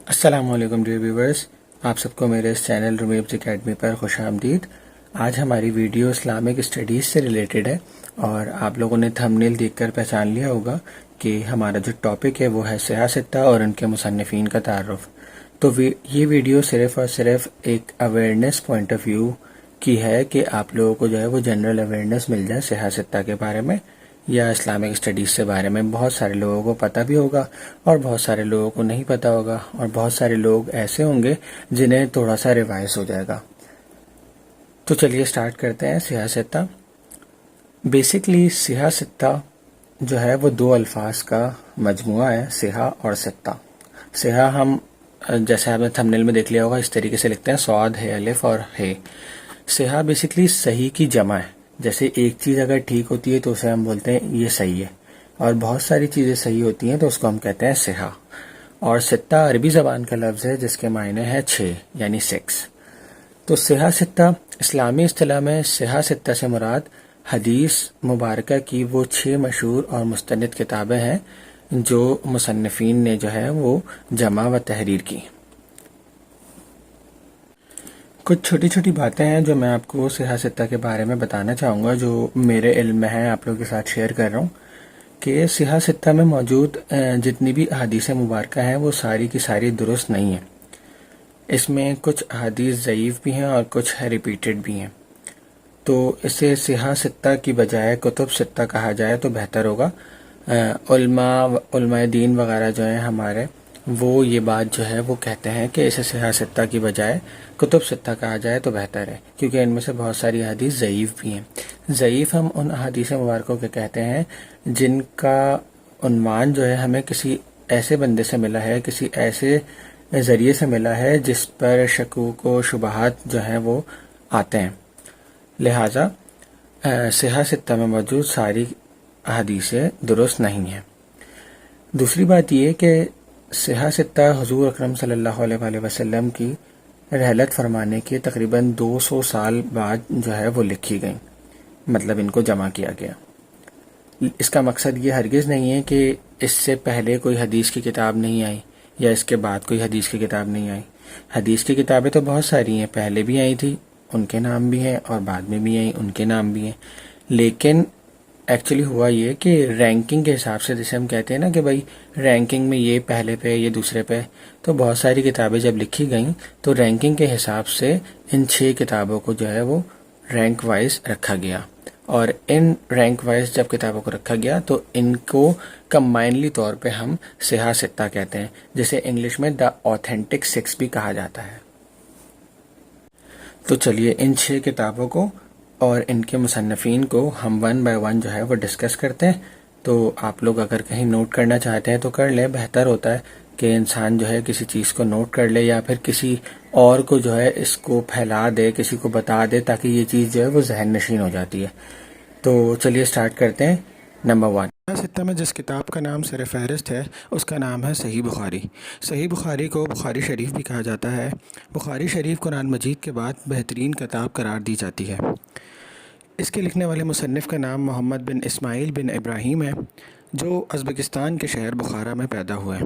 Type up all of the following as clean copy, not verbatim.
السلام علیکم dear viewers, آپ سب کو میرے اس چینل رمیبز اکیڈمی پر خوش آمدید۔ آج ہماری ویڈیو اسلامک اسٹڈیز سے ریلیٹڈ ہے، اور آپ لوگوں نے تھمبنیل دیکھ کر پہچان لیا ہوگا کہ ہمارا جو ٹاپک ہے وہ ہے سیاہ ستہ اور ان کے مصنفین کا تعارف۔ تو یہ ویڈیو صرف اور صرف ایک اویئرنیس پوائنٹ آف ویو کی ہے کہ آپ لوگوں کو جو ہے وہ جنرل اویئرنیس مل جائے سیاہ ستہ کے بارے میں یا اسلامک اسٹڈیز کے بارے میں۔ بہت سارے لوگوں کو پتہ بھی ہوگا اور بہت سارے لوگوں کو نہیں پتہ ہوگا، اور بہت سارے لوگ ایسے ہوں گے جنہیں تھوڑا سا ریوائز ہو جائے گا۔ تو چلیے سٹارٹ کرتے ہیں۔ سیاہ ستہ بیسکلی سیاہ ستہ جو ہے وہ دو الفاظ کا مجموعہ ہے، سیاہ اور ستہ۔ سیاہ ہم جیسے آپ نے تھمبنیل میں دیکھ لیا ہوگا اس طریقے سے لکھتے ہیں، صاد ہے، الف اور ہے۔ سیاہ بیسکلی صحیح کی جمع ہے۔ جیسے ایک چیز اگر ٹھیک ہوتی ہے تو اسے ہم بولتے ہیں یہ صحیح ہے، اور بہت ساری چیزیں صحیح ہوتی ہیں تو اس کو ہم کہتے ہیں سیاہ۔ اور ستہ عربی زبان کا لفظ ہے جس کے معنی ہے 6 یعنی 6۔ تو سیاہ ستہ اسلامی اصطلاح میں سیاہ ستہ سے مراد حدیث مبارکہ کی وہ 6 مشہور اور مستند کتابیں ہیں جو مصنفین نے جو ہے وہ جمع و تحریر کی۔ کچھ چھوٹی چھوٹی باتیں ہیں جو میں آپ کو سیاہ ستہ کے بارے میں بتانا چاہوں گا، جو میرے علم میں ہیں، آپ لوگوں کے ساتھ شیئر کر رہا ہوں کہ سیاہ ستہ میں موجود جتنی بھی احادیث مبارکہ ہیں وہ ساری کی ساری درست نہیں ہیں۔ اس میں کچھ احادیث ضعیف بھی ہیں اور کچھ ریپیٹڈ بھی ہیں، تو اسے سیاہ ستہ کی بجائے کتب ستہ کہا جائے تو بہتر ہوگا۔ علماء دین وغیرہ جو ہیں ہمارے، وہ یہ بات جو ہے وہ کہتے ہیں کہ اسے سیاہ ستہ کی بجائے کتب ستہ کہا جائے تو بہتر ہے، کیونکہ ان میں سے بہت ساری احادیث ضعیف بھی ہیں۔ ضعیف ہم ان احادیث مبارکوں کے کہتے ہیں جن کا عنوان جو ہے ہمیں کسی ایسے بندے سے ملا ہے، کسی ایسے ذریعے سے ملا ہے جس پر شکوک و شبہات جو ہیں وہ آتے ہیں۔ لہٰذا سیاہ ستہ میں موجود ساری احادیثیں درست نہیں ہیں۔ دوسری بات یہ کہ سیاہ ستہ حضور اکرم صلی اللہ علیہ وآلہ وسلم کی رحلت فرمانے کے تقریباً 200 سال بعد جو ہے وہ لکھی گئیں، مطلب ان کو جمع کیا گیا۔ اس کا مقصد یہ ہرگز نہیں ہے کہ اس سے پہلے کوئی حدیث کی کتاب نہیں آئی یا اس کے بعد کوئی حدیث کی کتاب نہیں آئی۔ حدیث کی کتابیں تو بہت ساری ہیں، پہلے بھی آئی تھی ان کے نام بھی ہیں، اور بعد میں بھی آئیں ان کے نام بھی ہیں، لیکن ایکچولی ہوا یہ کہ رینکنگ کے حساب سے، جیسے ہم کہتے ہیں نا کہ بھائی رینکنگ میں یہ پہلے پہ یہ دوسرے پہ، تو بہت ساری کتابیں جب لکھی گئیں تو رینکنگ کے حساب سے ان 6 کتابوں کو جو ہے وہ رینک وائز رکھا گیا، اور ان رینک وائز جب کتابوں کو رکھا گیا تو ان کو کمبائنلی طور پہ ہم سیاہ ستہ کہتے ہیں، جسے انگلش میں دا آتھینٹک 6 بھی کہا جاتا ہے۔ تو چلیے ان 6 کتابوں کو اور ان کے مصنفین کو ہم 1 بائی 1 جو ہے وہ ڈسکس کرتے ہیں۔ تو آپ لوگ اگر کہیں نوٹ کرنا چاہتے ہیں تو کر لیں، بہتر ہوتا ہے کہ انسان جو ہے کسی چیز کو نوٹ کر لے یا پھر کسی اور کو جو ہے اس کو پھیلا دے، کسی کو بتا دے، تاکہ یہ چیز جو ہے وہ ذہن نشین ہو جاتی ہے۔ تو چلیے سٹارٹ کرتے ہیں۔ نمبر 1، سیاہ ستہ میں جس کتاب کا نام سر فہرست ہے اس کا نام ہے صحیح بخاری۔ صحیح بخاری کو بخاری شریف بھی کہا جاتا ہے۔ بخاری شریف قرآن مجید کے بعد بہترین کتاب قرار دی جاتی ہے۔ اس کے لکھنے والے مصنف کا نام محمد بن اسماعیل بن ابراہیم ہے، جو ازبکستان کے شہر بخارا میں پیدا ہوئے۔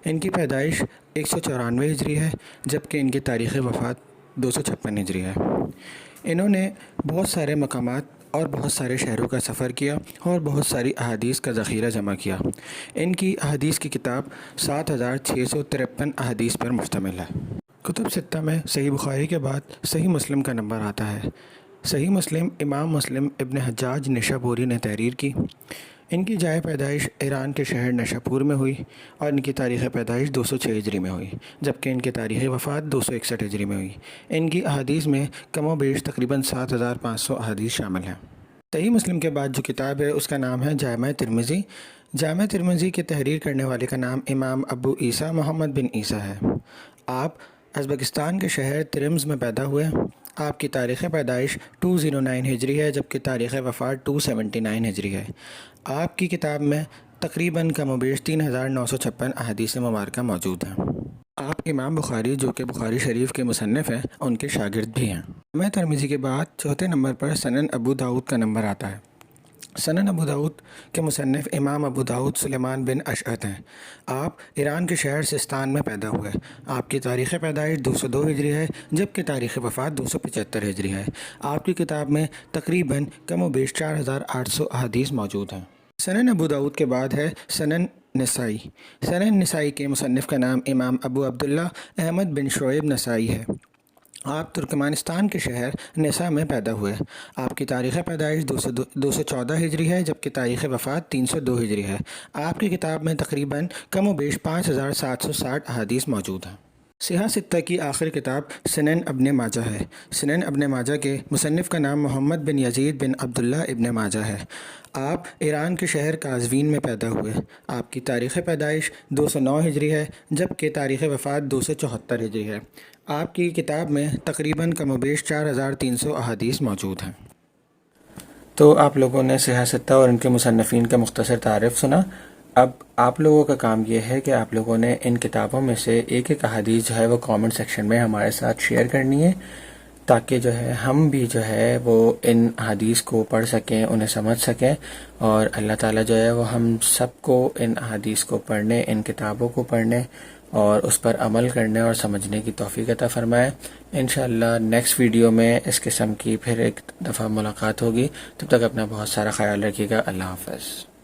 ان کی پیدائش 194 ہجری ہے، جبکہ ان کی تاریخ وفات 256 ہجری ہے۔ انہوں نے بہت سارے مقامات اور بہت سارے شہروں کا سفر کیا اور بہت ساری احادیث کا ذخیرہ جمع کیا۔ ان کی احادیث کی کتاب 7653 احادیث پر مشتمل ہے۔ کتب ستہ میں صحیح بخاری کے بعد صحیح مسلم کا نمبر آتا ہے۔ صحیح مسلم امام مسلم ابن حجاج نشابوری نے تحریر کی۔ ان کی جائے پیدائش ایران کے شہر نشاپور میں ہوئی، اور ان کی تاریخ پیدائش 206 ہجری میں ہوئی، جبکہ ان کی تاریخ وفات 261 ہجری میں ہوئی۔ ان کی احادیث میں کم و بیش تقریباً 7500 احادیث شامل ہیں۔ صحیح مسلم کے بعد جو کتاب ہے اس کا نام ہے جامع ترمذی۔ جامع ترمذی کے تحریر کرنے والے کا نام امام ابو عیسیٰ محمد بن عیسیٰ ہے۔ آپ ازبکستان کے شہر ترمز میں پیدا ہوئے۔ آپ کی تاریخ پیدائش 209 ہجری ہے، جبکہ تاریخ وفات 279 ہجری ہے۔ آپ کی کتاب میں تقریباً کم و بیش 3956 احادیث مبارکہ موجود ہیں۔ آپ امام بخاری، جو کہ بخاری شریف کے مصنف ہیں، ان کے شاگرد بھی ہیں۔ جامع ترمذی کے بعد چوتھے نمبر پر سنن ابو داؤد کا نمبر آتا ہے۔ سنن ابو داود کے مصنف امام ابو داود سلیمان بن اشعث ہیں۔ آپ ایران کے شہر سستان میں پیدا ہوئے۔ آپ کی تاریخ پیدائش 202 ہجری ہے جبکہ تاریخ وفات 275 ہجری ہے۔ آپ کی کتاب میں تقریباً کم و بیش 4800 احادیث موجود ہیں۔ سنن ابو داود کے بعد ہے سنن نسائی۔ سنن نسائی کے مصنف کا نام امام ابو عبداللہ احمد بن شعیب نسائی ہے۔ آپ ترکمانستان کے شہر نسا میں پیدا ہوئے۔ آپ کی تاریخ پیدائش 214 ہجری ہے جبکہ تاریخ وفات 302 ہجری ہے۔ آپ کی کتاب میں تقریباً کم و بیش 5760 احادیث موجود ہیں۔ سیاہ ستہ کی آخری کتاب سنن ابن ماجہ ہے۔ سنن ابن ماجہ کے مصنف کا نام محمد بن یزید بن عبداللہ ابن ماجہ ہے۔ آپ ایران کے شہر قازوین میں پیدا ہوئے۔ آپ کی تاریخ پیدائش 209 ہجری ہے جبکہ تاریخ وفات 274 ہجری ہے۔ آپ کی کتاب میں تقریباً کم و بیش 4300 احادیث موجود ہیں۔ تو آپ لوگوں نے سیاہ ستہ اور ان کے مصنفین کا مختصر تعارف سنا۔ اب آپ لوگوں کا کام یہ ہے کہ آپ لوگوں نے ان کتابوں میں سے ایک ایک احادیث جو ہے وہ کامنٹ سیکشن میں ہمارے ساتھ شیئر کرنی ہے، تاکہ جو ہے ہم بھی جو ہے وہ ان احادیث کو پڑھ سکیں، انہیں سمجھ سکیں، اور اللہ تعالیٰ جو ہے وہ ہم سب کو ان احادیث کو پڑھنے، ان کتابوں کو پڑھنے اور اس پر عمل کرنے اور سمجھنے کی توفیق عطا فرمائے۔ انشاءاللہ نیکسٹ ویڈیو میں اس قسم کی پھر ایک دفعہ ملاقات ہوگی۔ تب تک اپنا بہت سارا خیال رکھیے گا۔ اللہ حافظ۔